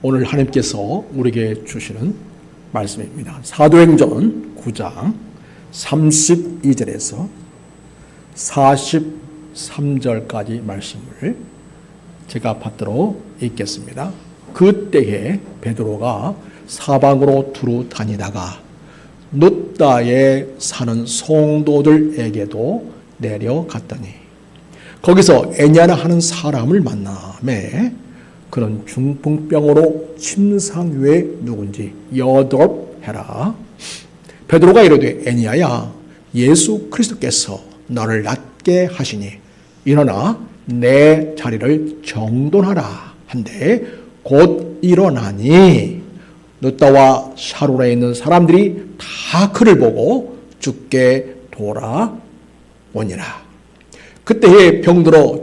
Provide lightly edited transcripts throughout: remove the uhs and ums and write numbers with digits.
오늘 하나님께서 우리에게 주시는 말씀입니다. 사도행전 9장 32절에서 43절까지 말씀을 제가 받들어 읽겠습니다. 그때에 베드로가 사방으로 두루 다니다가 룻다에 사는 성도들에게도 내려갔더니 거기서 에냐나 하는 사람을 만나매 그는 중풍병으로 침상 위에 누군지 여드럽해라. 베드로가 이르되 에냐야 예수 그리스도께서 너를 낫게 하시니 일어나 내 자리를 정돈하라 한데 곧 일어나니 룻다와 샤론에 있는 사람들이 다 그를 보고 주께 돌아오니라. 그때에 병들어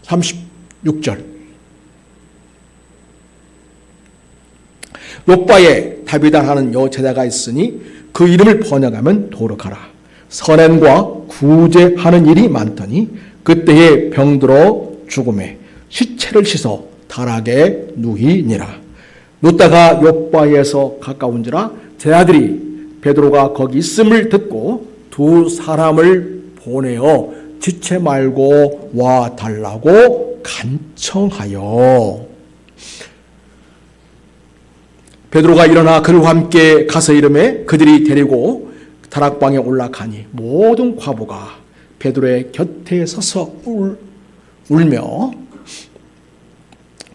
36절 욥바에 다비다 하는 여제자가 있으니 그 이름을 번역하면 도르가라. 선행과 구제하는 일이 많더니 그때에 병들어 죽음에 시체를 씻어 다락에 누이니라. 룻다가 욥바에서 가까운지라 제자들이 베드로가 거기 있음을 듣고 두 사람을 보내어 지체 말고 와 달라고 간청하여 베드로가 일어나 그들과 함께 가서 이르매 그들이 데리고 다락방에 올라가니 모든 과부가 베드로의 곁에 서서 울며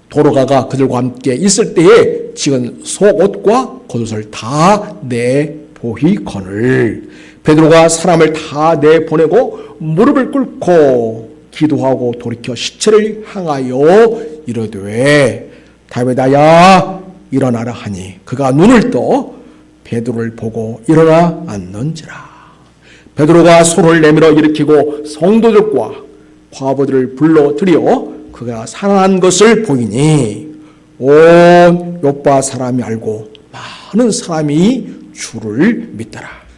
도르가가 그들과 함께 있을 때에 지은 속옷과 겉옷을 다 내보이거늘 베드로가 사람을 다 내보내고 무릎을 꿇고 기도하고 돌이켜 시체를 향하여 이르되 다비다야 일어나라 하니 그가 눈을 떠 베드로를 보고 일어나 앉는지라. 베드로가 손을 내밀어 일으키고 성도들과 과부들을 불러들여 그가 살아난 것을 보이니 온 욥바 사람이 알고 많은 사람이 주를 믿더라.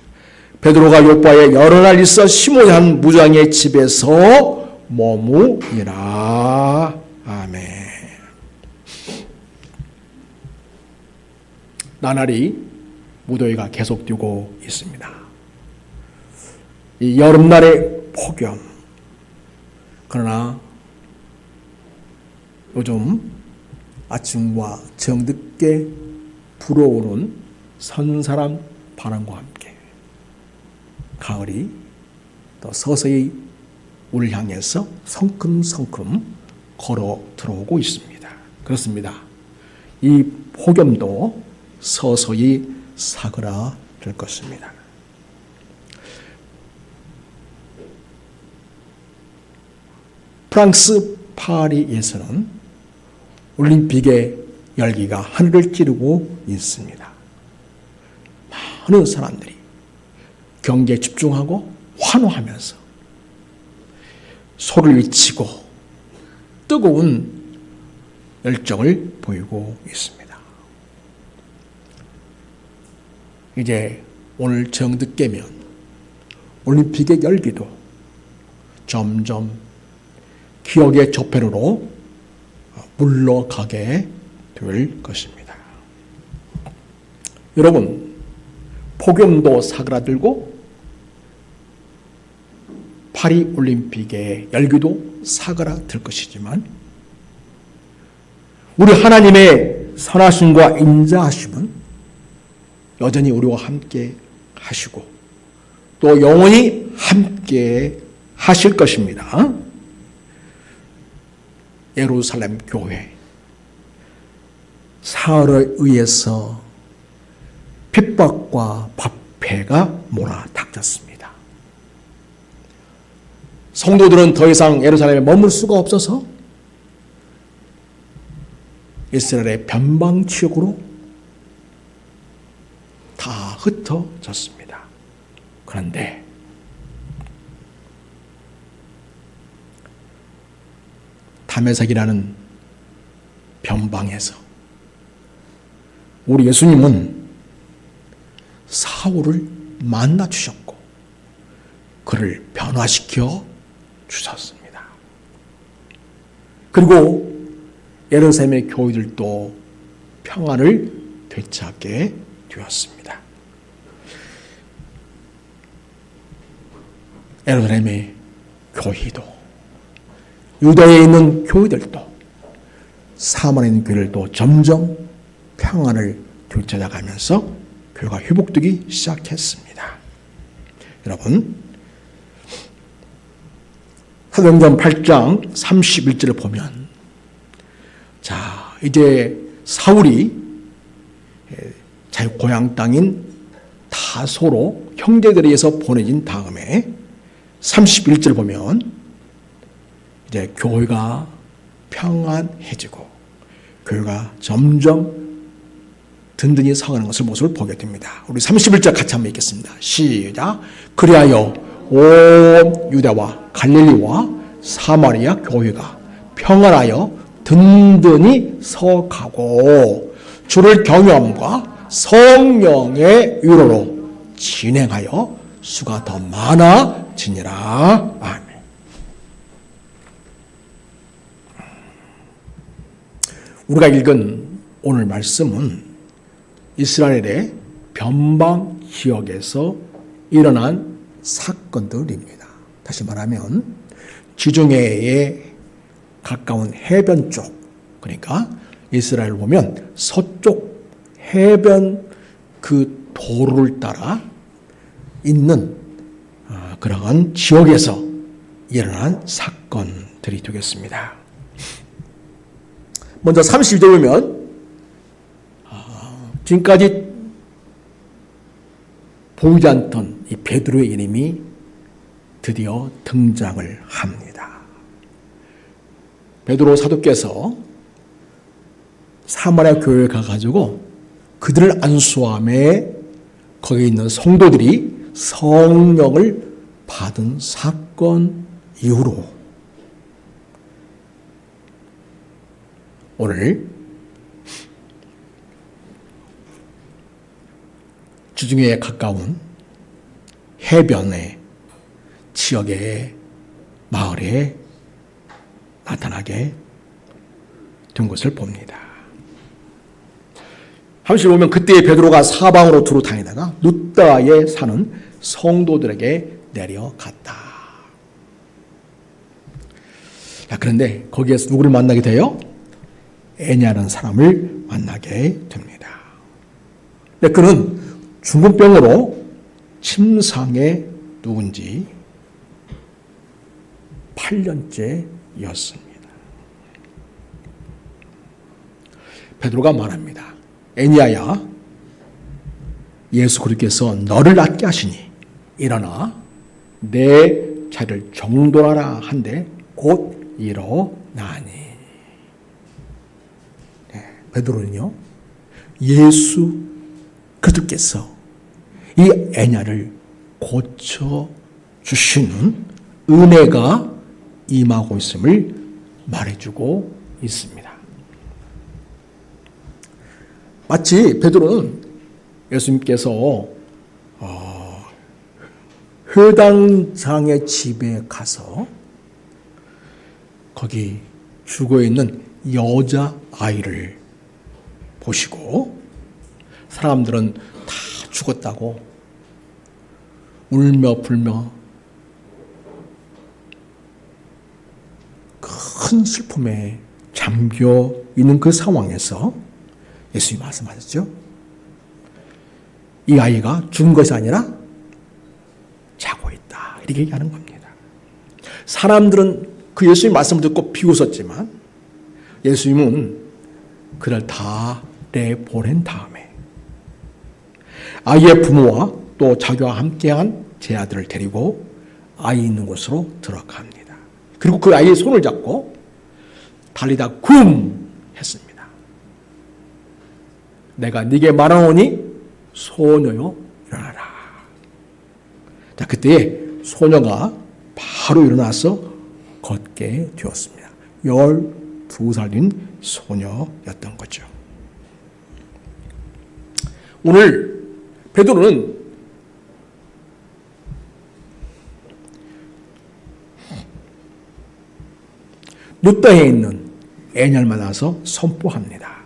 베드로가 욥바에 여러 날 있어 시몬이 한 무장의 집에서 머무니라. 아멘. 나날이 무더위가 계속되고 있습니다. 이 여름날의 폭염. 그러나 요즘 아침과 정늦게 불어오는 선선한 바람과 함께 가을이 또 서서히 우리를 향해서 성큼성큼 걸어 들어오고 있습니다. 그렇습니다. 이 폭염도 서서히 사그라들 것입니다. 프랑스 파리에서는 올림픽의 열기가 하늘을 찌르고 있습니다. 많은 사람들이 경기에 집중하고 환호하면서 소리를 외치고 뜨거운 열정을 보이고 있습니다. 이제 오늘 정늦게면 올림픽의 열기도 점점 기억의 저편으로 물러가게 될 것입니다. 여러분, 폭염도 사그라들고 파리 올림픽의 열기도 사그라들 것이지만 우리 하나님의 선하심과 인자하심은 여전히 우리와 함께 하시고 또 영원히 함께 하실 것입니다. 예루살렘 교회 사흘에 의해서 핍박과 박해가 몰아닥쳤습니다. 성도들은 더 이상 예루살렘에 머물 수가 없어서 이스라엘의 변방지역으로 다 흩어졌습니다. 그런데 다메섹이라는 변방에서 우리 예수님은 사울을 만나 주셨고 그를 변화시켜 주셨습니다. 그리고 예루살렘의 교회들도 평안을 되찾게 되었습니다. 예루살렘의 교회도, 유다에 있는 교회들도, 사마리아에 있는 교회들도 점점 평안을 되찾아가면서 교회가 회복되기 시작했습니다. 여러분, 사도행전 8장 31절을 보면, 자, 이제 사울이 자기 고향 땅인 다소로 형제들에 의해서 보내진 다음에 31절 보면 이제 교회가 평안해지고 교회가 점점 든든히 서가는 모습을 보게 됩니다. 우리 31절 같이 한번 읽겠습니다. 시작. 그리하여 온 유다와 갈릴리와 사마리아 교회가 평안하여 든든히 서가고 주를 경외함과 성령의 위로로 진행하여 수가 더 많아지니라. 아멘. 우리가 읽은 오늘 말씀은 이스라엘의 변방 지역에서 일어난 사건들입니다. 다시 말하면 지중해에 가까운 해변 쪽, 그러니까 이스라엘을 보면 서쪽 해변 그 도로를 따라 있는 그러한 지역에서 일어난 사건들이 되겠습니다. 먼저 30절 보면 지금까지 보이지 않던 이 베드로의 이름이 드디어 등장을 합니다. 베드로 사도께서 사마리아 교회에 가가지고 그들을 안수함에 거기에 있는 성도들이 성령을 받은 사건 이후로 오늘 지중해에 가까운 해변의 지역의 마을에 나타나게 된 것을 봅니다. 함시 보면 그때 베드로가 사방으로 두루 다니다가 룻다에 사는 성도들에게 내려갔다. 자, 그런데 거기에서 누구를 만나게 돼요? 애냐라는 사람을 만나게 됩니다. 근데 그는 중풍병으로 침상에 누운 지 8년째였습니다. 베드로가 말합니다. 애니야야, 예수 그리스도께서 너를 낫게 하시니 일어나 내 자리를 정돈하라 한데 곧 일어나니. 네, 베드로는요, 예수 그리스도께서 이 애냐를 고쳐 주시는 은혜가 임하고 있음을 말해주고 있습니다. 마치 베드로는 예수님께서 회당장의 집에 가서 거기 죽어있는 여자아이를 보시고 사람들은 다 죽었다고 울며 불며 큰 슬픔에 잠겨 있는 그 상황에서 예수님이 말씀하셨죠. 이 아이가 죽은 것이 아니라 자고 있다. 이렇게 얘기하는 겁니다. 사람들은 그 예수님 말씀을 듣고 비웃었지만 예수님은 그를 다 내보낸 다음에 아이의 부모와 또 자기와 함께한 제 아들을 데리고 아이 있는 곳으로 들어갑니다. 그리고 그 아이의 손을 잡고 달리다 굼 했습니다. 내가 네게 말하노니 소녀여 일어나라. 자, 그때 소녀가 바로 일어나서 걷게 되었습니다. 12살 된 소녀였던 거죠. 오늘 베드로는 룻다에 있는 애냐를 만나서 선포합니다.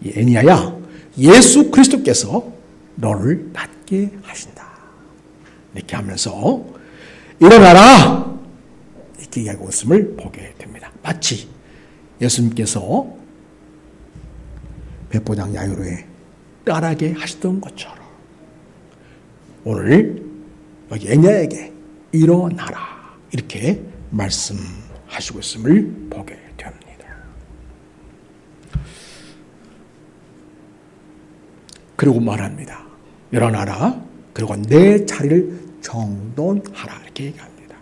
이 애냐야, 예수 그리스도께서 너를 낫게 하신다. 이렇게 하면서 일어나라! 이렇게 이야기하고 있음을 보게 됩니다. 마치 예수님께서 백보장 야유로에 딸에게 하시던 것처럼 오늘 여기 애냐에게 일어나라 이렇게 말씀하시고 있음을 보게 됩니다. 그리고 말합니다. 일어나라. 그리고 내 자리를 정돈하라 이렇게 얘기합니다.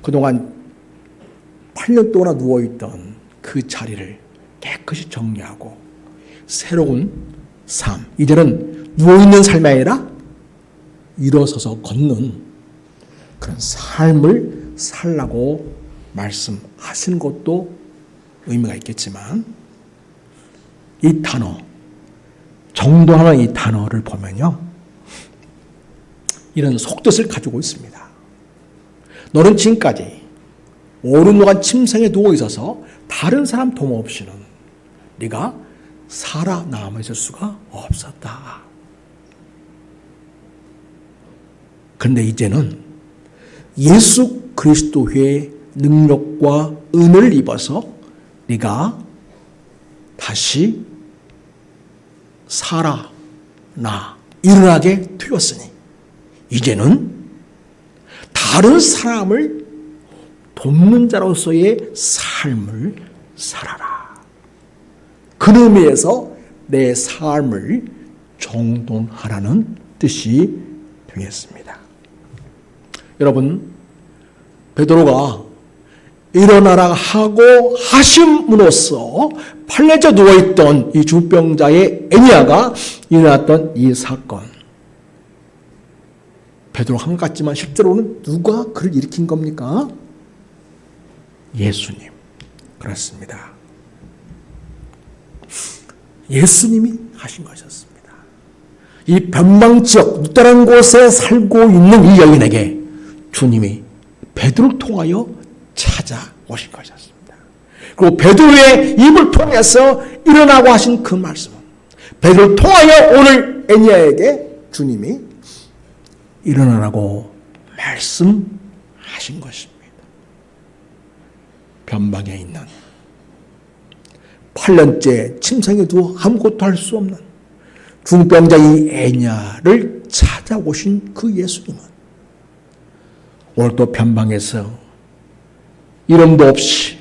그동안 8년 동안 누워있던 그 자리를 깨끗이 정리하고 새로운 삶, 이제는 누워있는 삶이 아니라 일어서서 걷는 그런 삶을 살라고 말씀하시는 것도 의미가 있겠지만 이 단어, 정돈하는 이 단어를 보면요, 이런 속뜻을 가지고 있습니다. 너는 지금까지 오랜 동안 침상에 누워 있어서 다른 사람 도움 없이는 네가 살아남아 있을 수가 없었다. 그런데 이제는 예수 그리스도의 능력과 은혜를 입어서 네가 다시 일어나게 되었으니 이제는 다른 사람을 돕는 자로서의 삶을 살아라. 그 의미에서 내 삶을 정돈하라는 뜻이 되겠습니다. 여러분, 베드로가 일어나라 하고 하심으로써 팔레져 누워있던 이 중병자의 애니아가 일어났던 이 사건, 베드로 한 것 같지만 실제로는 누가 그를 일으킨 겁니까? 예수님. 그렇습니다. 예수님이 하신 것이었습니다. 이 변방지역 루테란 곳에 살고 있는 이 여인에게 주님이 베드로를 통하여 찾아오신 것이었습니다. 그리고 베드로의 입을 통해서 일어나고 하신 그 말씀은 베드로를 통하여 오늘 애니아에게 주님이 일어나라고 말씀하신 것입니다. 변방에 있는 8년째 침상에 누워 아무것도 할 수 없는 중병자 이 애냐를 찾아오신 그 예수님은 오늘도 변방에서 이름도 없이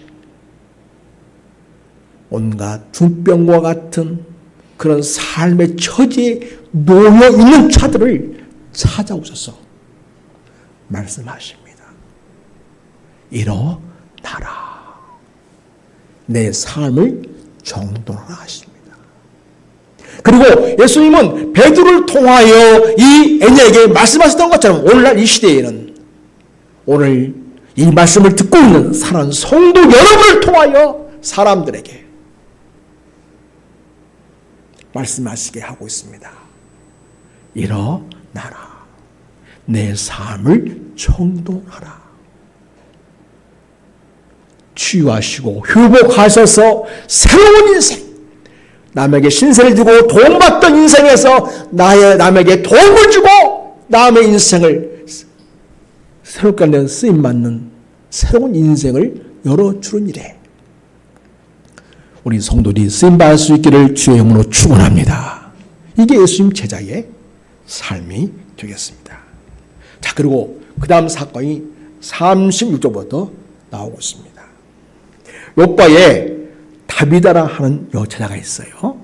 온갖 중병과 같은 그런 삶의 처지에 놓여 있는 자들을 찾아오셔서 말씀하십니다. 일어나라. 내 삶을 정돈하라 하십니다. 그리고 예수님은 베드로를 통하여 이 애냐에게 말씀하셨던 것처럼 오늘날 이 시대에는 오늘 이 말씀을 듣고 있는 사랑하는 성도 여러분을 통하여 사람들에게 말씀하시게 하고 있습니다. 일어나라. 내 삶을 정돈하라. 치유하시고 회복하셔서 새로운 인생, 남에게 신세를 주고 도움받던 인생에서 남에게 도움을 주고 남의 인생을 새롭게 하는 쓰임받는 새로운 인생을 열어주는 일에 우리 성도들이 쓰임받을 수 있기를 주의 이름으로 축원합니다. 이게 예수님 제자의 삶이 되겠습니다. 자, 그리고 그 다음 사건이 36절부터 나오고 있습니다. 요바에 다비다라 하는 여자가 있어요.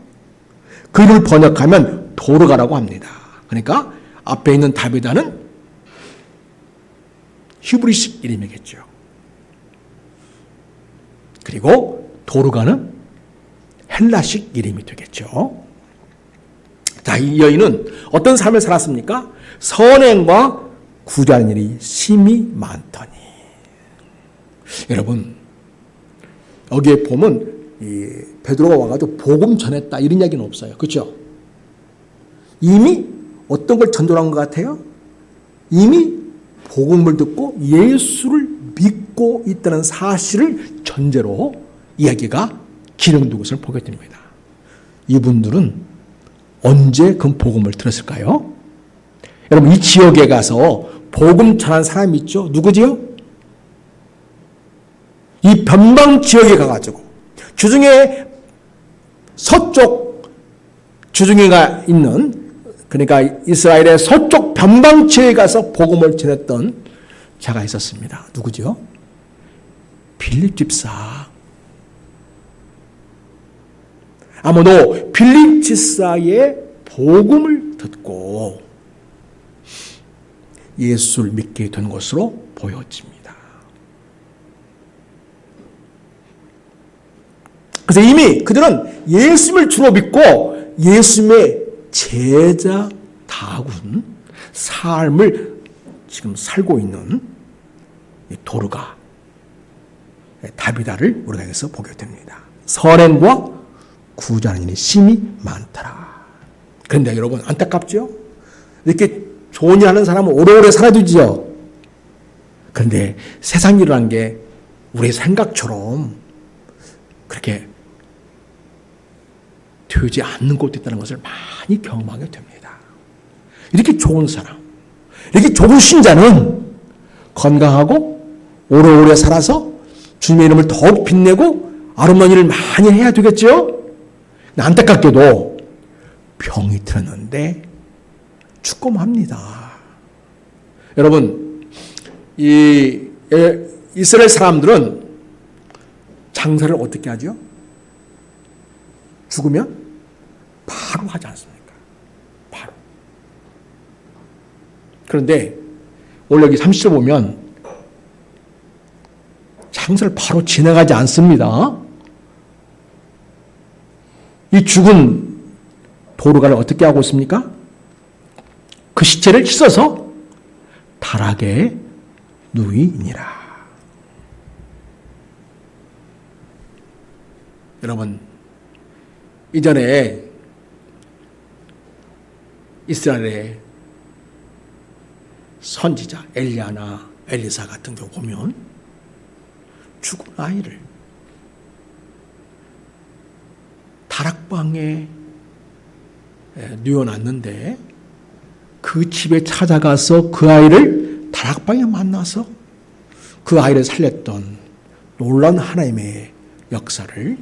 그를 번역하면 도르가라고 합니다. 그러니까 앞에 있는 다비다는 히브리식 이름이겠죠. 그리고 도르가는 헬라식 이름이 되겠죠. 자, 이 여인은 어떤 삶을 살았습니까? 선행과 구제하는 일이 심히 많더니. 여러분, 여기에 보면 이 베드로가 와가지고 복음 전했다 이런 이야기는 없어요. 그렇죠? 이미 어떤 걸 전도한 것 같아요? 이미 복음을 듣고 예수를 믿고 있다는 사실을 전제로 이야기가 기록된 것을 보게 됩니다. 이분들은 언제 그 복음을 들었을까요? 여러분, 이 지역에 가서 복음 전한 사람이 있죠? 누구지요? 이 변방 지역에 가가지고 주중에 서쪽 주중에가 있는, 그러니까 이스라엘의 서쪽 변방 지역에 가서 복음을 전했던 자가 있었습니다. 누구죠? 빌립 집사. 아무도 빌립 집사의 복음을 듣고 예수를 믿게 된 것으로 보여집니다. 그래서 이미 그들은 예수님을 주로 믿고 예수님의 제자다운 삶을 지금 살고 있는 도르가, 다비다를 우리가 여기서 보게 됩니다. 선행과 구제하는 일이 심히 많더라. 그런데 여러분, 안타깝죠? 이렇게 좋은 일 하는 사람은 오래오래 살아두지요. 그런데 세상 일이라는 게 우리의 생각처럼 그렇게 되지 않는 곳도 있다는 것을 많이 경험하게 됩니다. 이렇게 좋은 사람, 이렇게 좋은 신자는 건강하고 오래오래 살아서 주님의 이름을 더욱 빛내고 아름다운 일을 많이 해야 되겠죠? 안타깝게도 병이 들었는데 죽고 맙니다. 여러분, 이 이스라엘 사람들은 장사를 어떻게 하죠? 죽으면 바로 하지 않습니까? 바로. 그런데 오늘 여기 30절 보면 장사를 바로 지나가지 않습니다. 이 죽은 도르가를 어떻게 하고 있습니까? 그 시체를 씻어서 다락에 누이니라. 여러분, 이전에 이스라엘의 선지자 엘리야나 엘리사 같은 경우 보면 죽은 아이를 다락방에 누워놨는데 그 집에 찾아가서 그 아이를 다락방에 만나서 그 아이를 살렸던 놀라운 하나님의 역사를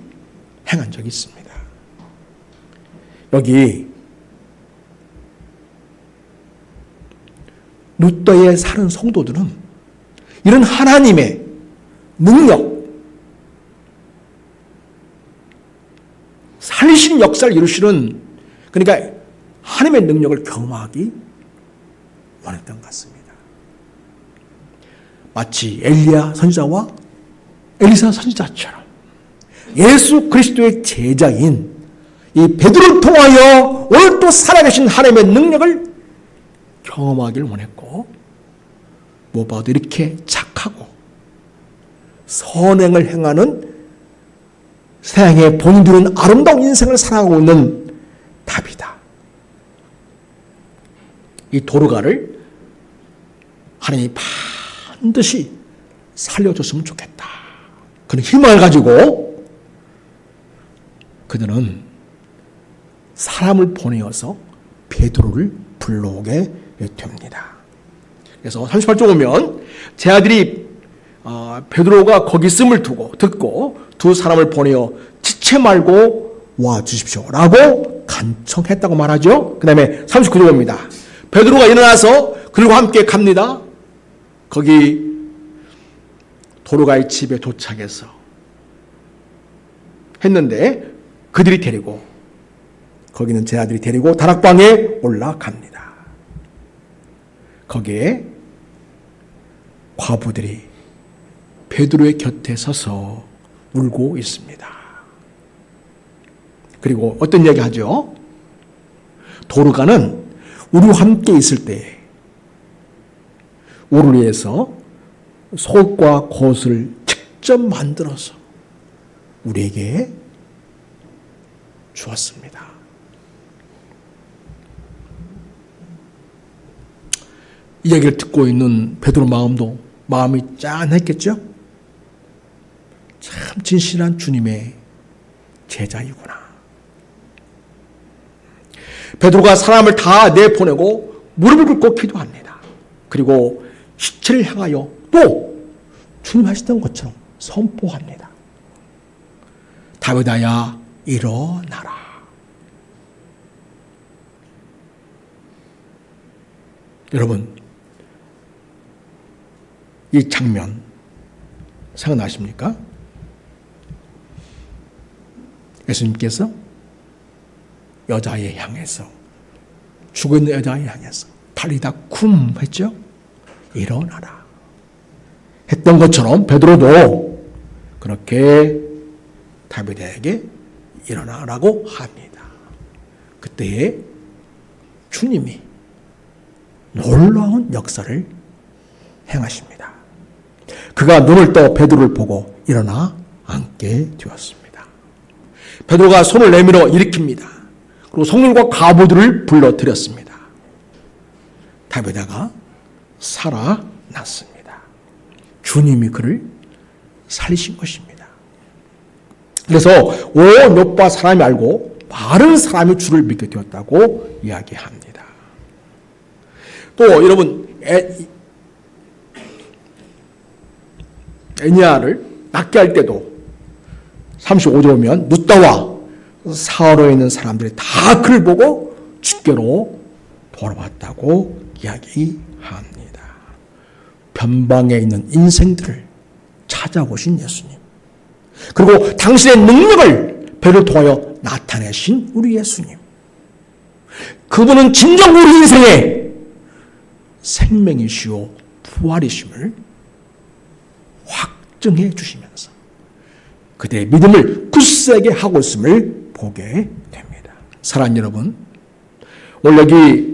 행한 적이 있습니다. 여기 루더에 사는 성도들은 이런 하나님의 능력, 살리신 역사를 이루시는, 그러니까 하나님의 능력을 경험하기 원했던 것 같습니다. 마치 엘리야 선지자와 엘리사 선지자처럼 예수 그리스도의 제자인 이 베드로를 통하여 오늘 또 살아계신 하나님의 능력을 경험하기를 원했고, 무엇보다도 이렇게 착하고 선행을 행하는 세상에 본인들은 아름다운 인생을 살아가고 있는 다비다. 이 도르가를 하나님이 반드시 살려줬으면 좋겠다. 그런 희망을 가지고 그들은 사람을 보내어서 베드로를 불러오게 됩니다. 그래서 38절 보면 제 아들이 베드로가 거기 있음을 듣고 두 사람을 보내어 지체 말고 와 주십시오 라고 간청했다고 말하죠. 그 다음에 39절 봅니다. 베드로가 일어나서 그들과 함께 갑니다. 거기 도르가의 집에 도착해서 했는데 그들이 데리고, 거기는 제 아들이 데리고 다락방에 올라갑니다. 거기에 과부들이 베드로의 곁에 서서 울고 있습니다. 그리고 어떤 이야기 하죠? 도르가는 우리와 함께 있을 때 우리를 위해서 속과 겉을 직접 만들어서 우리에게 주었습니다. 이 얘기를 듣고 있는 베드로 마음이 짠했겠죠? 참 참 진실한 주님의 제자이구나. 베드로가 사람을 다 내보내고 무릎을 꿇고 기도합니다. 그리고 시체를 향하여 또 주님 하시던 것처럼 선포합니다. 다윗아야 일어나라. 여러분, 이 장면 생각나십니까? 예수님께서 여자에 향해서, 죽어있는 여자에 향해서 달리다 쿰 했죠? 일어나라 했던 것처럼 베드로도 그렇게 다윗에게 일어나라고 합니다. 그때에 주님이 놀라운 역사를 행하십니다. 그가 눈을 떠 베드로를 보고 일어나 앉게 되었습니다. 베드로가 손을 내밀어 일으킵니다. 그리고 성령과 가부들을 불러들였습니다. 다윗아가 살아났습니다. 주님이 그를 살리신 것입니다. 그래서 온 요파 사람이 알고 많은 사람이 주를 믿게 되었다고 이야기합니다. 또 여러분, 애니아를 낫게 할 때도 35절 보면 룻다와 사흘에 있는 사람들이 다 그를 보고 주께로 돌아왔다고 이야기합니다. 변방에 있는 인생들을 찾아오신 예수님, 그리고 당신의 능력을 배를 통하여 나타내신 우리 예수님, 그분은 진정 우리 인생의 생명이시오 부활이심을 확증해 주시면서 그들의 믿음을 굳세게 하고 있음을 보게 됩니다. 사랑하는 여러분, 오늘 여기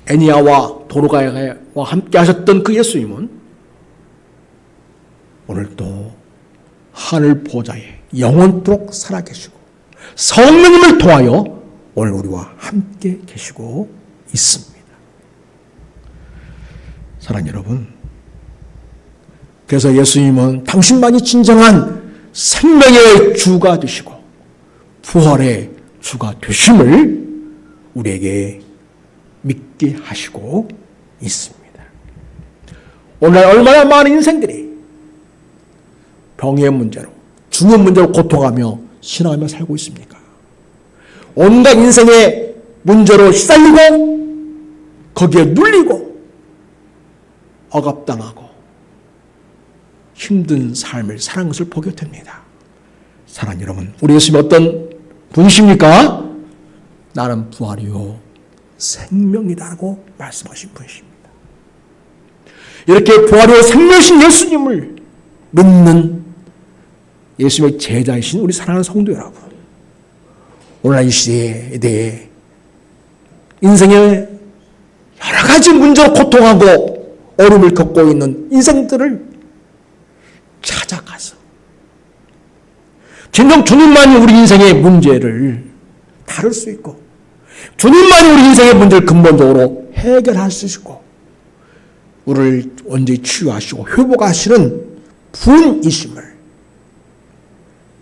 애니아와 도로가와 함께 하셨던 그 예수님은 오늘도 하늘 보좌에 영원토록 살아계시고 성령님을 통하여 오늘 우리와 함께 계시고 있습니다. 사랑하는 여러분, 그래서 예수님은 당신만이 진정한 생명의 주가 되시고 부활의 주가 되심을 우리에게 믿게 하시고 있습니다. 오늘날 얼마나 많은 인생들이 병의 문제로, 중년 문제로 고통하며 신앙하며 살고 있습니까? 온갖 인생의 문제로 시달리고 거기에 눌리고 억압당하고 힘든 삶을 사는 것을 보게 됩니다. 사랑하는 여러분, 우리 예수님이 어떤 분이십니까? 나는 부활이요 생명이라고 말씀하신 분이십니다. 이렇게 부활이요 생명이신 예수님을 믿는 예수님의 제자이신 우리 사랑하는 성도 여러분, 오늘날 이 시대에 대해 인생의 여러 가지 문제로 고통하고 어려움을 겪고 있는 인생들을 찾아가서 진정 주님만이 우리 인생의 문제를 다룰 수 있고 주님만이 우리 인생의 문제를 근본적으로 해결할 수 있고 우리를 언제 치유하시고 회복하시는 분이심을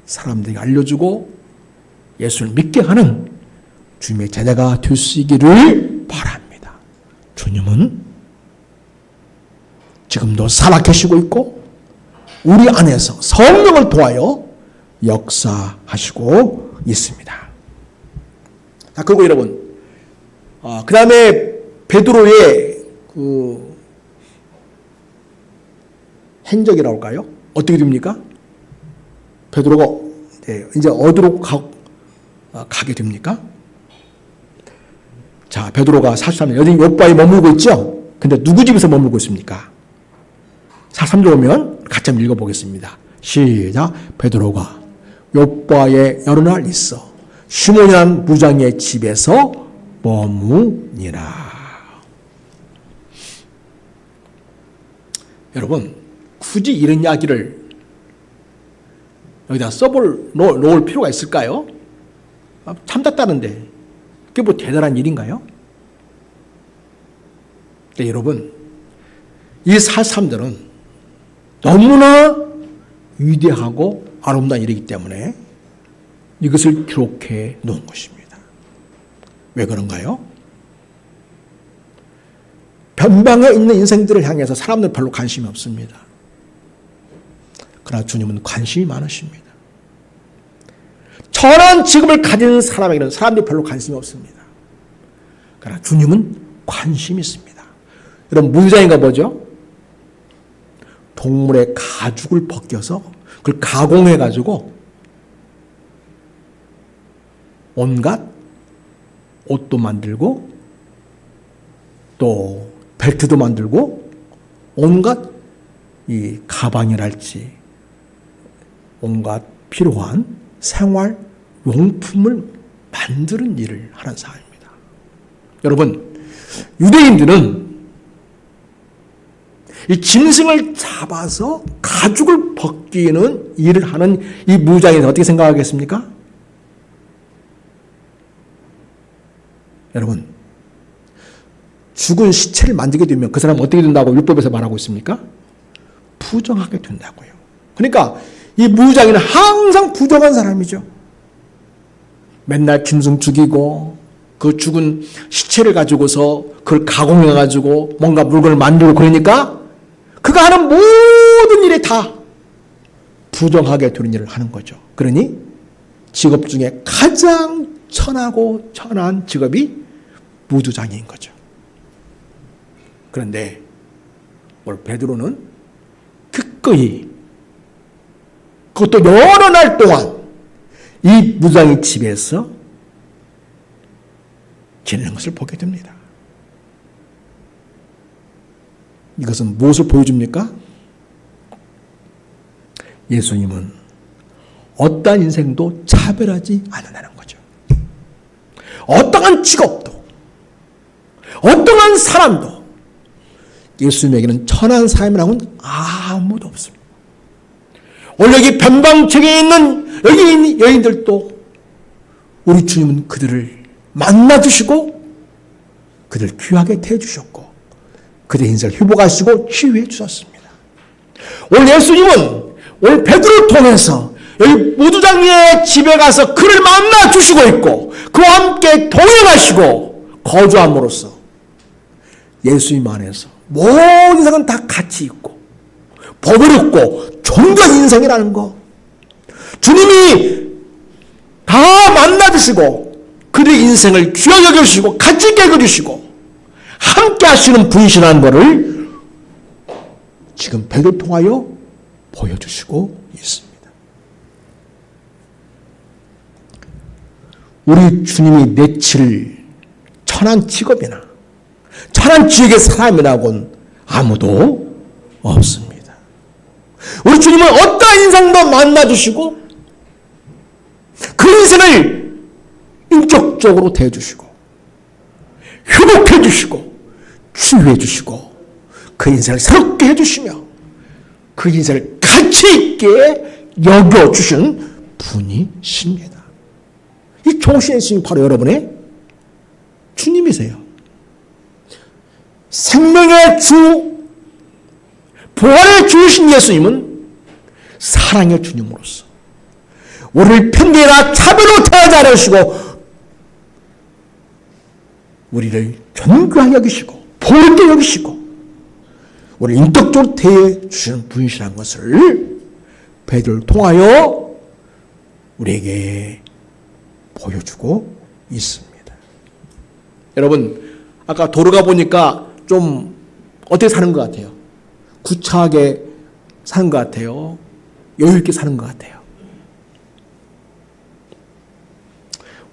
사람들에게 알려주고 예수를 믿게 하는 주님의 제자가 될 수 있기를 바랍니다. 주님은 지금도 살아계시고 있고 우리 안에서 성령을 통하여 역사하시고 있습니다. 자, 그리고 여러분, 그 다음에 베드로의 그 행적이라고 할까요? 어떻게 됩니까? 베드로가 이제 어디로 가게 됩니까? 자, 베드로가 43년 여기 요바에 머물고 있죠? 근데 누구 집에서 머물고 있습니까? 43절 오면 같이 한번 읽어보겠습니다. 시작. 베드로가 요바에 여러 날 있어 시몬이라는 무장의 집에서 머무니라. 여러분, 굳이 이런 이야기를 여기다 놓을 필요가 있을까요? 참답다는데 그게 뭐 대단한 일인가요? 네, 여러분, 이 사람들은 너무나 위대하고 아름다운 일이기 때문에 이것을 기록해 놓은 것입니다. 왜 그런가요? 변방에 있는 인생들을 향해서 사람들 별로 관심이 없습니다. 그러나 주님은 관심이 많으십니다. 천한 직업을 가진 사람에게는 사람들이 별로 관심이 없습니다. 그러나 주님은 관심이 있습니다. 여러분, 무장인가 뭐죠? 동물의 가죽을 벗겨서 그걸 가공해가지고 온갖 옷도 만들고 또 벨트도 만들고 온갖 이 가방이랄지 온갖 필요한 생활 용품을 만드는 일을 하는 사람입니다. 여러분, 유대인들은 이 짐승을 잡아서 가죽을 벗기는 일을 하는 이 무장에서 어떻게 생각하겠습니까? 여러분, 죽은 시체를 만들게 되면 그 사람은 어떻게 된다고 율법에서 말하고 있습니까? 부정하게 된다고요. 그러니까 이 무장이는 항상 부정한 사람이죠. 맨날 짐승 죽이고 그 죽은 시체를 가지고서 그걸 가공해가지고 뭔가 물건을 만들고 그러니까 그가 하는 모든 일에 다 부정하게 되는 일을 하는 거죠. 그러니 직업 중에 가장 천하고 천한 직업이 무두장인 거죠. 그런데 오늘 베드로는 기꺼이 그것도 여러 날 동안 이 무장의 집에서 지내는 것을 보게 됩니다. 이것은 무엇을 보여줍니까? 예수님은 어떠한 인생도 차별하지 않는다는 거죠. 어떠한 직업도 어떠한 사람도 예수님에게는 천한 사람이라고는 아무도 없습니다. 오늘 여기 변방청에 있는 여기 있는 여인들도 우리 주님은 그들을 만나주시고 그들을 귀하게 대해주셨고 그들의 인생을 회복하시고 치유해 주셨습니다. 오늘 예수님은 오늘 베드로를 통해서 여기 무두장의 집에 가서 그를 만나주시고 있고 그와 함께 동행하시고 거주함으로써 예수님 안에서 모든 인생은 다 가치 있고 법을 얻고 종교의 인생이라는 거 주님이 다 만나주시고 그들의 인생을 귀하게 여겨주시고 가치 있게 여겨주시고 함께 하시는 분이시라는 것을 지금 베드로를 통하여 보여주시고 있습니다. 우리 주님이 내칠 천한 직업이나 천한 지역의 사람이라고는 아무도 없습니다. 우리 주님은 어떠한 인생도 만나주시고 그 인생을 인격적으로 대해주시고 회복해주시고 치유해주시고 그 인생을 새롭게 해주시며 그 인생을 가치 있게 여겨주신 분이십니다. 이 좋으신 예수님이 바로 여러분의 주님이세요. 생명의 주, 부활의 주신 예수님은 사랑의 주님으로서 우리를 편견이나 차별로 대하지 않으시고 우리를 존귀하게 여기시고 보물게 여기시고 우리를 인격적으로 대해 주시는 분이시라는 것을 베드로를 통하여 우리에게 보여주고 있습니다. 여러분, 아까 도로가 보니까 좀 어떻게 사는 것 같아요? 구차하게 사는 것 같아요? 여유 있게 사는 것 같아요?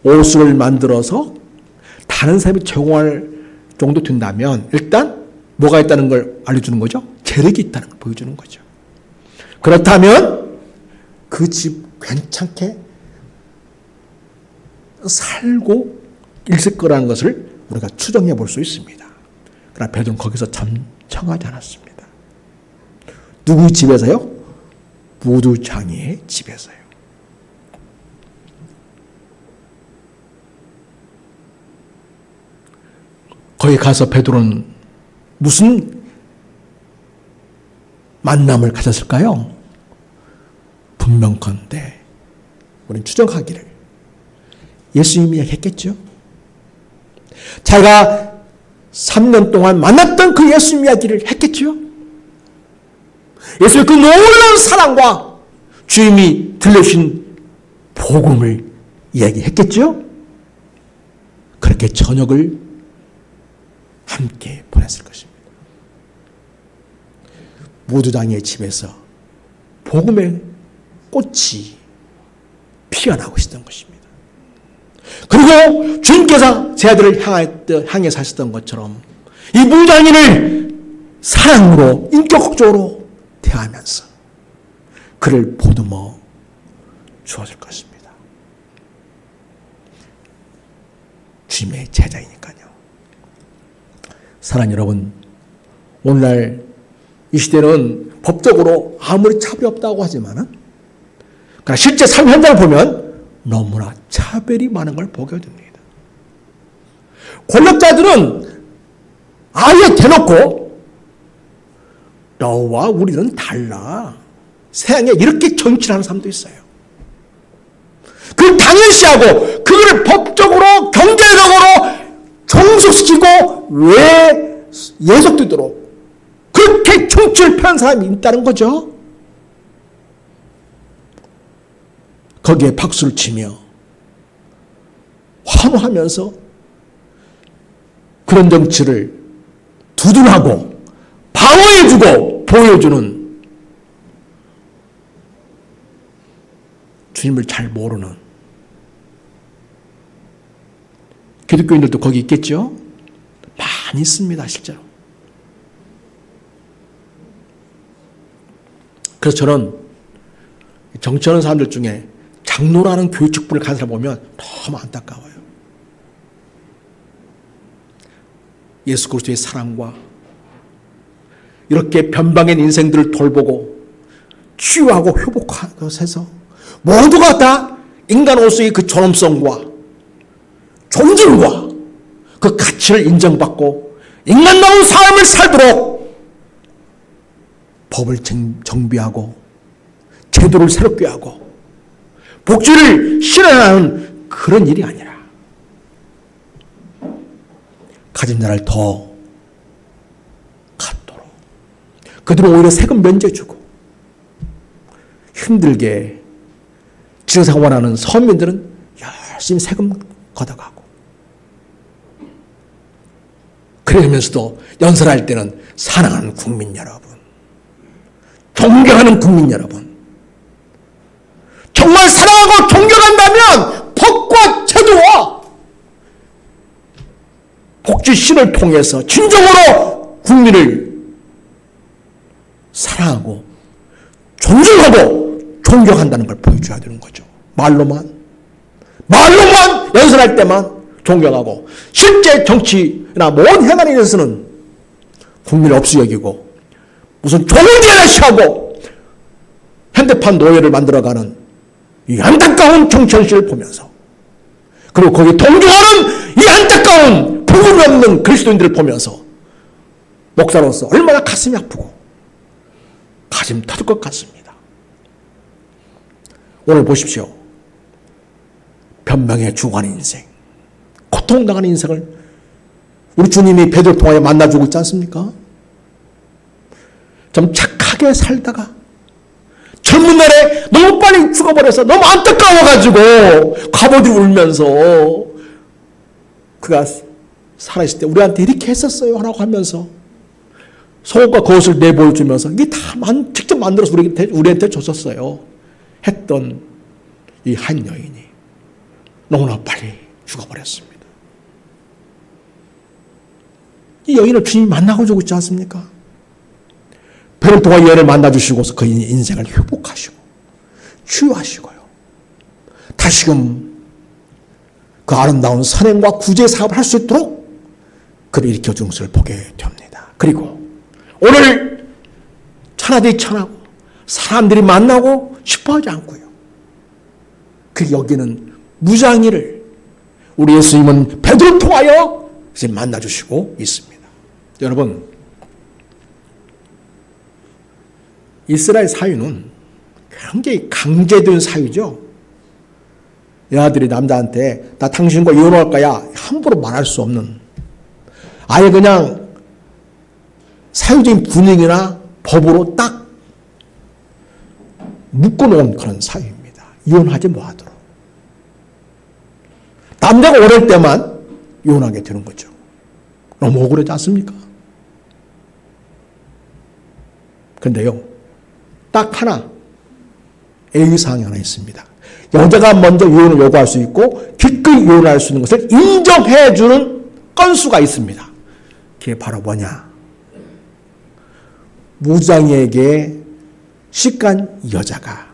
옷을 만들어서 다른 사람이 제공할 정도 된다면 일단 뭐가 있다는 걸 알려주는 거죠? 재력이 있다는 걸 보여주는 거죠. 그렇다면 그 집 괜찮게 살고 있을 거라는 것을 우리가 추정해 볼 수 있습니다. 그러나 베드로는 거기서 참청하지 않았습니다. 누구의 집에서요? 무두장이의 집에서요. 거기 가서 베드로는 무슨 만남을 가졌을까요? 분명컨대 우리는 추정하기를 예수님이 했겠죠. 자기가 3년 동안 만났던 그 예수님 이야기를 했겠죠. 예수의 그 놀라운 사랑과 주님이 들려주신 복음을 이야기했겠죠. 그렇게 저녁을 함께 보냈을 것입니다. 무두장의 집에서 복음의 꽃이 피어나고 있었던 것입니다. 그리고 주님께서 제 아들을 향해서 하셨던 것처럼 이 무장인을 사랑으로 인격적으로 대하면서 그를 보듬어 주었을 것입니다. 주님의 제자이니까요. 사랑하는 여러분, 오늘날 이 시대는 법적으로 아무리 차별이 없다고 하지만은 그러나 실제 삶 현장을 보면 너무나 차별이 많은 걸 보게 됩니다. 권력자들은 아예 대놓고 너와 우리는 달라. 세상에 이렇게 정치를 하는 사람도 있어요. 그걸 당연시하고 그걸 법적으로 경제적으로 종속시키고 왜 예속되도록 그렇게 정치를 펴는 사람이 있다는 거죠. 거기에 박수를 치며 환호하면서 그런 정치를 두둔하고 방어해주고 보여주는 주님을 잘 모르는 기독교인들도 거기 있겠죠? 많이 있습니다, 실제로. 그래서 저는 정치하는 사람들 중에 장로라는 교육 직분을 가진 사람 보면 너무 안타까워요. 예수 그리스도의 사랑과 이렇게 변방인 인생들을 돌보고 치유하고 회복하는 것에서 모두가 다 인간으로서의 그 존엄성과 존중과 그 가치를 인정받고 인간다운 삶을 살도록 법을 정비하고 제도를 새롭게 하고 복지를 실현하는 그런 일이 아니라 가진 자를 더 갖도록 그들은 오히려 세금 면제주고 힘들게 지정생활하는 서민들은 열심히 세금 걷어가고 그러면서도 연설할 때는 사랑하는 국민 여러분, 존경하는 국민 여러분, 정말 사랑하고 존경한다면 법과 제도와 복지신을 통해서 진정으로 국민을 사랑하고 존중하고 존경한다는 걸 보여줘야 되는 거죠. 말로만 연설할 때만 존경하고 실제 정치나 모든 행안에 있어서는 국민을 없이 여기고 무슨 조문제나 취하고 현대판 노예를 만들어가는 이 안타까운 정치 현실을 보면서 그리고 거기에 동조하는 이 안타까운 복음이 없는 그리스도인들을 보면서 목사로서 얼마나 가슴이 아프고 가슴 터질 것 같습니다. 오늘 보십시오. 변명에 죽어가는 인생, 고통당하는 인생을 우리 주님이 베드로를 통하여 만나주고 있지 않습니까? 좀 착하게 살다가 젊은 날에 너무 빨리 죽어버려서 너무 안타까워가지고 과부들이 울면서 그가 살아있을 때 우리한테 이렇게 했었어요 라고 하면서 속옷과 겉옷을 내보여주면서 이게 다 직접 만들어서 우리한테 줬었어요 했던 이 한 여인이 너무나 빨리 죽어버렸습니다. 이 여인을 주님이 만나고 주고 있지 않습니까? 베드로를 통해 여인을 만나주시고서 그 인생을 회복하시고 치유하시고요. 다시금 그 아름다운 선행과 구제 사업을 할 수 있도록 그를 일으켜주는 것을 보게 됩니다. 그리고 오늘 천하들이 천하고 사람들이 만나고 싶어하지 않고요. 그 여기는 무장이를 우리 예수님은 베드로를 통하여 이제 만나주시고 있습니다. 여러분, 이스라엘 사유는 굉장히 강제된 사유죠. 여자들이 남자한테 나 당신과 이혼할 거야 함부로 말할 수 없는, 아예 그냥 사유적인 분위기나 법으로 딱 묶어놓은 그런 사유입니다. 이혼하지 못하도록. 남자가 오를 때만 이혼하게 되는 거죠. 너무 억울하지 않습니까? 그런데요, 딱 하나 A사항이 하나 있습니다. 여자가 먼저 이혼을 요구할 수 있고 기꺼이 이혼할 수 있는 것을 인정해 주는 건수가 있습니다. 그게 바로 뭐냐? 무장에게 시간 여자가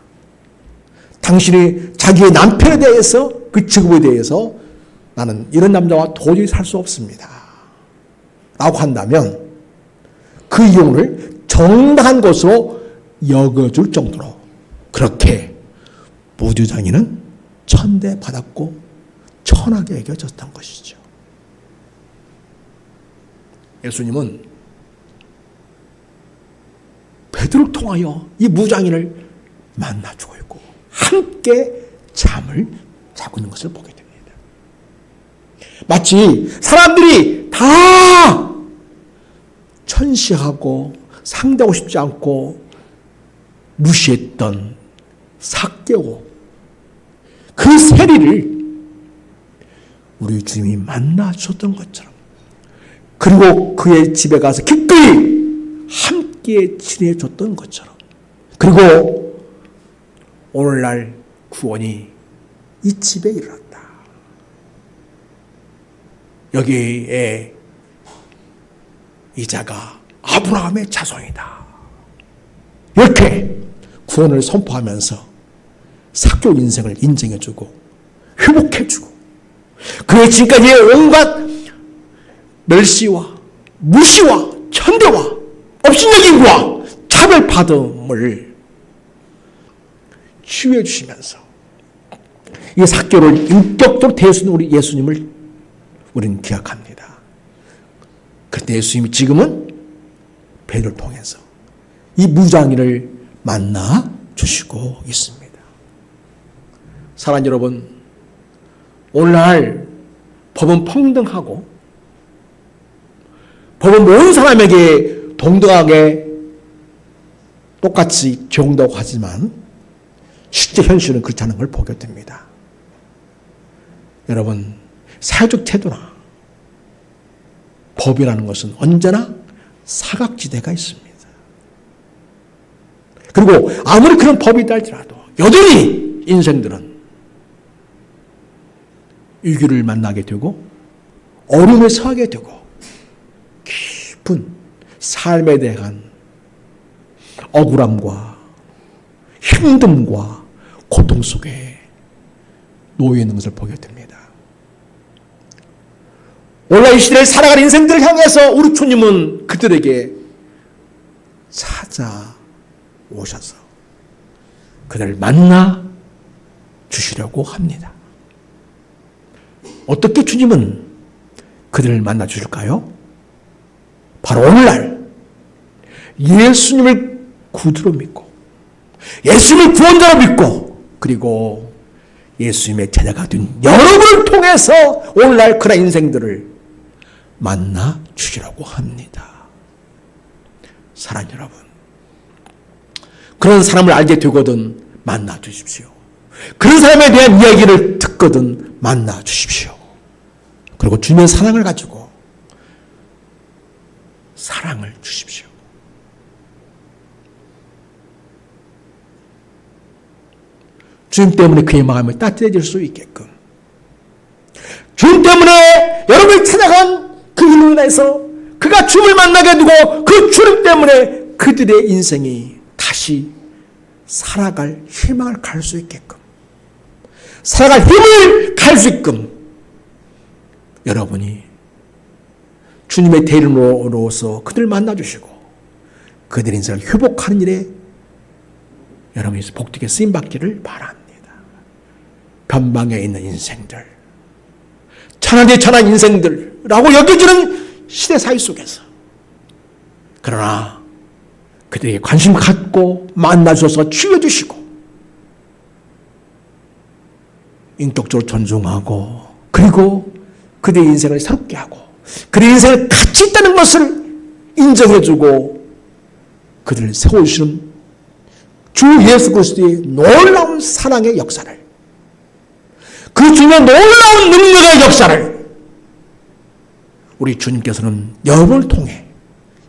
당신이 자기의 남편에 대해서, 그 직업에 대해서 나는 이런 남자와 도저히 살 수 없습니다 라고 한다면 그 이혼을 정당한 것으로 여겨줄 정도로 그렇게 무주장이는 천대받았고 천하게 여겨졌던 것이죠. 예수님은 베드로를 통하여 이 무장인을 만나주고 있고 함께 잠을 자고 있는 것을 보게 됩니다. 마치 사람들이 다 천시하고 상대하고 싶지 않고 무시했던 삭개오, 그 세리를 우리 주님이 만나주셨던 것처럼, 그리고 그의 집에 가서 기꺼이 함께 지내줬던 것처럼, 그리고 오늘날 구원이 이 집에 일어났다. 여기에 이 자가 아브라함의 자손이다. 이렇게 구원을 선포하면서 삭개오 인생을 인정해주고 회복해주고 그의 지금까지의 온갖 멸시와 무시와 천대와 업신여김과 차별받음을 치유해 주시면서 이 삭개오를 인격적으로 대해주는 우리 예수님을 우리는 기억합니다. 그런데 예수님이 지금은 베드로를 통해서 이 무장이를 만나 주시고 있습니다. 사랑하는 여러분, 오늘날 법은 평등하고 법은 모든 사람에게 동등하게 똑같이 적용다고 하지만 실제 현실은 그렇지 않은 걸 보게 됩니다. 여러분, 사회적 태도나 법이라는 것은 언제나 사각지대가 있습니다. 그리고 아무리 그런 법이 있다 할지라도 여전히 인생들은 위기를 만나게 되고 어려움에 처하게 되고 깊은 삶에 대한 억울함과 힘듦과 고통 속에 놓여 있는 것을 보게 됩니다. 오늘날 이 시대를 살아가는 인생들을 향해서 우리 주님은 그들에게 찾아오셔서 그들을 만나 주시려고 합니다. 어떻게 주님은 그들을 만나 주실까요? 바로 오늘날 예수님을 구주로 믿고 예수님을 구원자로 믿고 그리고 예수님의 제자가 된 여러분을 통해서 오늘날 그런 인생들을 만나 주시라고 합니다. 사랑하는 여러분, 그런 사람을 알게 되거든 만나 주십시오. 그런 사람에 대한 이야기를 듣거든 만나 주십시오. 그리고 주님의 사랑을 가지고 사랑을 주십시오. 주님 때문에 그의 마음이 따뜻해질 수 있게끔, 주님 때문에 여러분이 찾아간 그 일로 인해서 그가 주님을 만나게 되고 그 주님 때문에 그들의 인생이 다시 살아갈 희망을 갈 수 있게끔, 살아갈 힘을 갈 수 있게끔 여러분이 주님의 대리인으로서 그들을 만나주시고 그들의 인생을 회복하는 일에 여러분이 복되게 쓰임받기를 바랍니다. 변방에 있는 인생들, 천하대 천한 인생들라고 여겨지는 시대 사회 속에서, 그러나 그들에게 관심 갖고 만나주셔서 치유해주시고 인격적으로 존중하고, 그리고 그들의 인생을 새롭게 하고 그들의 인생을 가치 있다는 것을 인정해주고 그들을 세워주시는 주 예수 그리스도의 놀라운 사랑의 역사를, 그 주님의 놀라운 능력의 역사를 우리 주님께서는 여러분을 통해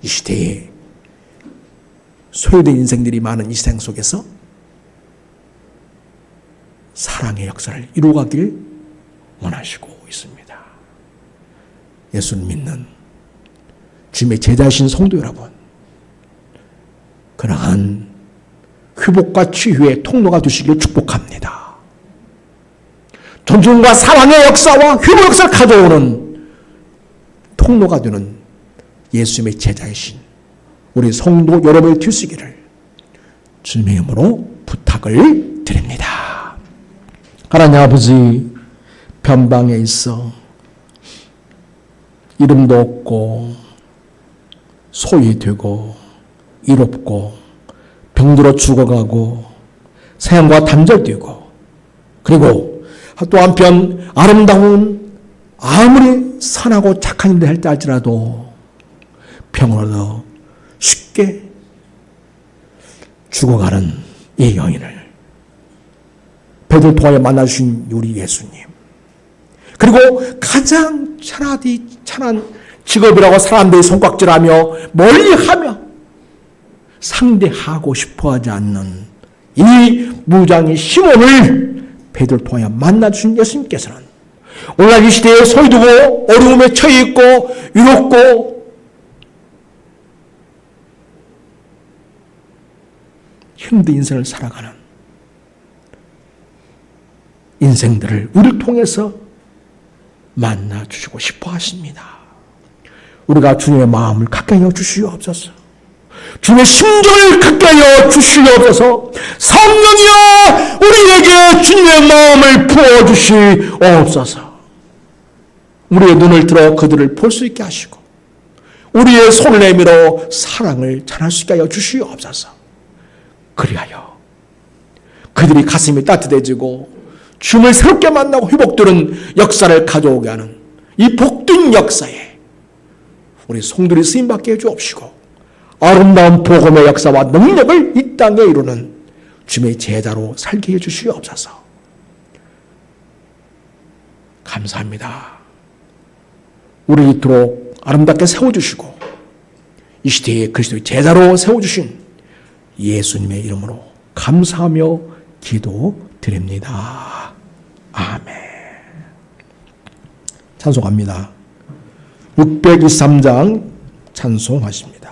이 시대에 소외된 인생들이 많은 이 세상 속에서 사랑의 역사를 이루어가길 원하시고 있습니다. 예수를 믿는 주님의 제자이신 성도 여러분, 그러한 회복과 치유의 통로가 되시길 축복합니다. 존중과 사랑의 역사와 회복 역사를 가져오는 통로가 되는 예수님의 제자이신 우리 성도 여러분이 되시기를 주님의 이름으로 부탁을 드립니다. 하나님 아버지, 변방에 있어 이름도 없고 소외되고 이롭고 병들어 죽어가고 사형과 단절되고, 그리고 또 한편 아름다운 아무리 선하고 착한 일을 할 때 할지라도 병으로 쉽게 죽어가는 이 여인을 베드로를 통하여 만나주신 우리 예수님, 그리고 가장 찬한 직업이라고 사람들이 손깍질하며 멀리하며 상대하고 싶어하지 않는 이 무장의 시몬을 베드로를 통하여 만나주신 예수님께서는 오늘날 이 시대에 소외되고 어려움에 처해 있고 위롭고 힘든 인생을 살아가는 인생들을 우리를 통해서 만나주시고 싶어 하십니다. 우리가 주님의 마음을 가까이 하여 주시옵소서. 주님의 심정을 가까이 하여 주시옵소서. 성령이여, 우리에게 주님의 마음을 부어주시옵소서. 우리의 눈을 들어 그들을 볼 수 있게 하시고 우리의 손을 내밀어 사랑을 전할 수 있게 하여 주시옵소서. 그리하여 그들이 가슴이 따뜻해지고 주님을 새롭게 만나고 회복되는 역사를 가져오게 하는 이 복된 역사에 우리 성도들이 쓰임받게 해주옵시고, 아름다운 복음의 역사와 능력을 이 땅에 이루는 주님의 제자로 살게 해주시옵소서. 감사합니다. 우리를 이토록 아름답게 세워주시고 이 시대에 그리스도의 제자로 세워주신 예수님의 이름으로 감사하며 기도드립니다. 아멘. 찬송합니다. 623장 찬송하십니다.